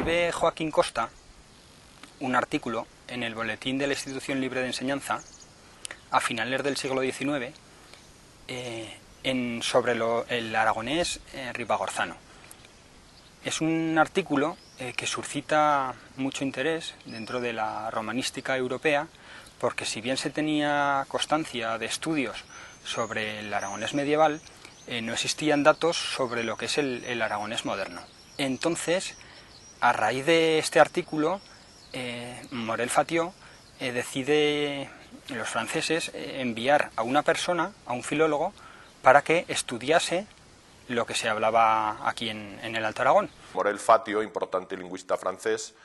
escribe Joaquín Costa un artículo en el Boletín de la Institución Libre de Enseñanza a finales del siglo XIX sobre el aragonés ribagorzano. Es un artículo que suscita mucho interés dentro de la romanística europea, porque si bien se tenía constancia de estudios sobre el aragonés medieval, no existían datos sobre lo que es el aragonés moderno. Entonces, a raíz de este artículo, Morel Fatio decide, los franceses, enviar a una persona, a un filólogo, para que estudiase lo que se hablaba aquí en el Alto Aragón. Morel Fatio, importante lingüista francés,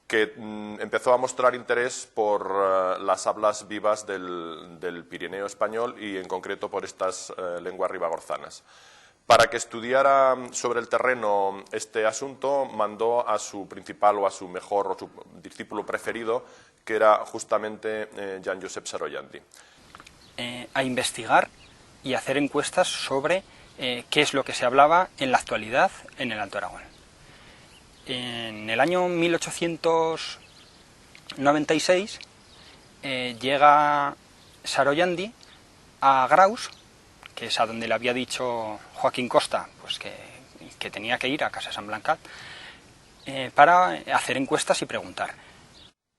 que empezó a mostrar interés por las hablas vivas del Pirineo español y en concreto por estas lenguas ribagorzanas. Para que estudiara sobre el terreno este asunto, mandó a su principal o a su mejor o su discípulo preferido, que era justamente Jean-Josep Saroyandi. A investigar y hacer encuestas sobre qué es lo que se hablaba en la actualidad en el Alto Aragón. En el año 1896 llega Saroyandi a Graus, que es a donde le había dicho Joaquín Costa pues que tenía que ir, a Casa San Blancat, para hacer encuestas y preguntar.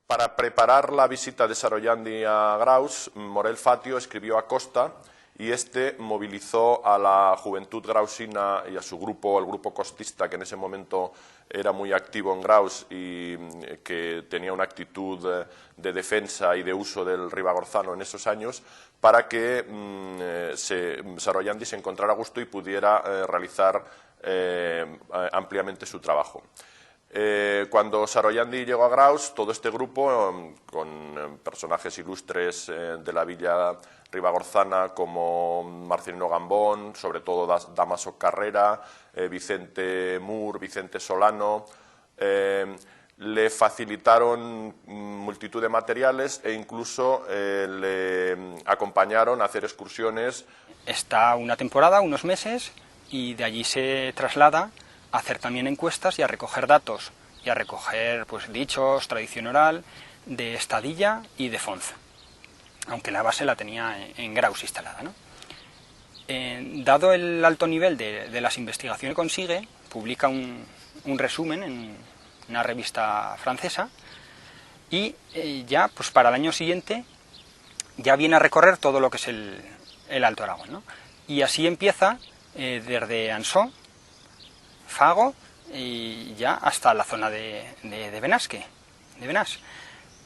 Para preparar la visita de Saroyandi a Graus, Morel Fatio escribió a Costa y este movilizó a la juventud grausina y a su grupo, el grupo costista, que en ese momento era muy activo en Graus y que tenía una actitud de defensa y de uso del ribagorzano en esos años, para que Saroyandi se encontrara a gusto y pudiera realizar ampliamente su trabajo. Cuando Saroyandi llegó a Graus, todo este grupo, con personajes ilustres de la villa ribagorzana como Marcelino Gambón, sobre todo Damaso Carrera, Vicente Mur, Vicente Solano, le facilitaron multitud de materiales e incluso le acompañaron a hacer excursiones. Está una temporada, unos meses, y de allí se traslada a hacer también encuestas y a recoger datos y a recoger pues dichos, tradición oral de Estadilla y de Fonza, aunque la base la tenía en Graus instalada, ¿no? Dado el alto nivel de las investigaciones que consigue, publica un resumen en una revista francesa y ya pues para el año siguiente ya viene a recorrer todo lo que es el Alto Aragón, ¿no? Y así empieza desde Ansó, Fago y ya hasta la zona de Benasque, de Benás,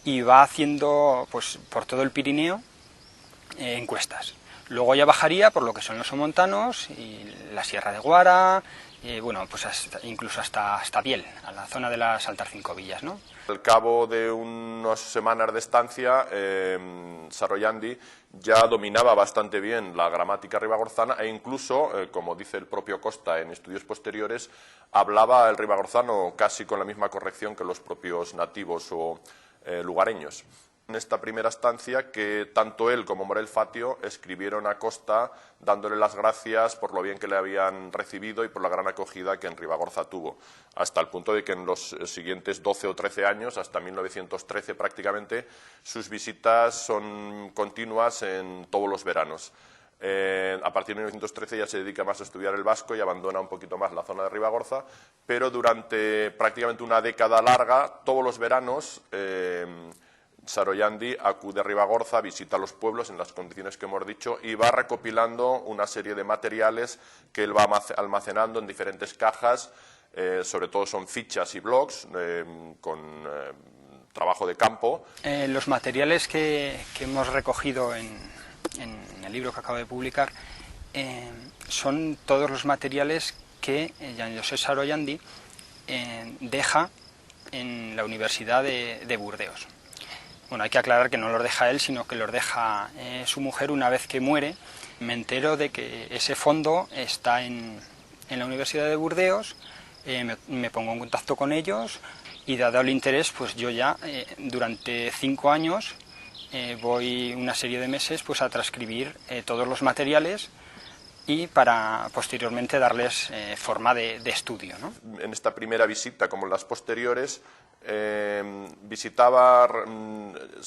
y va haciendo pues por todo el Pirineo encuestas. Luego ya bajaría por lo que son los somontanos y la Sierra de Guara, bueno, pues incluso hasta Biel, a la zona de las Altas Cinco Villas, ¿no? Al cabo de unas semanas de estancia, Saroyandi ya dominaba bastante bien la gramática ribagorzana e incluso, como dice el propio Costa en estudios posteriores, hablaba el ribagorzano casi con la misma corrección que los propios nativos o lugareños. En esta primera estancia, que tanto él como Morel Fatio escribieron a Costa dándole las gracias por lo bien que le habían recibido y por la gran acogida que en Ribagorza tuvo, hasta el punto de que en los siguientes 12 o 13 años, hasta 1913 prácticamente, sus visitas son continuas en todos los veranos. A partir de 1913 ya se dedica más a estudiar el vasco y abandona un poquito más la zona de Ribagorza, pero durante prácticamente una década larga, todos los veranos, Saroyandi acude a Ribagorza, visita los pueblos en las condiciones que hemos dicho y va recopilando una serie de materiales que él va almacenando en diferentes cajas, sobre todo son fichas y blogs con trabajo de campo. Los materiales que hemos recogido en el libro que acabo de publicar son todos los materiales que Jean-Josep Saroyandi deja en la Universidad de Burdeos. Bueno, hay que aclarar que no los deja él, sino que los deja su mujer una vez que muere. Me entero de que ese fondo está en la Universidad de Burdeos, me pongo en contacto con ellos y dado el interés, pues yo ya durante 5 años voy una serie de meses pues a transcribir todos los materiales y para posteriormente darles forma de estudio, ¿no? En esta primera visita, como en las posteriores, se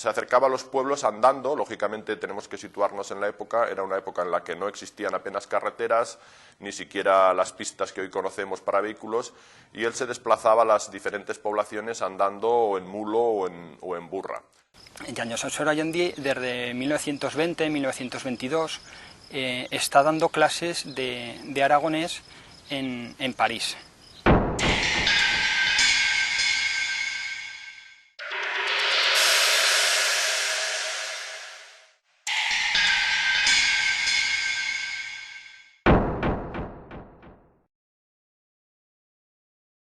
acercaba a los pueblos andando. Lógicamente tenemos que situarnos en la época, era una época en la que no existían apenas carreteras, ni siquiera las pistas que hoy conocemos para vehículos, y él se desplazaba a las diferentes poblaciones andando o en mulo o en burra. Jean Josep Sorollandi, desde 1920-1922, está dando clases de aragonés en París.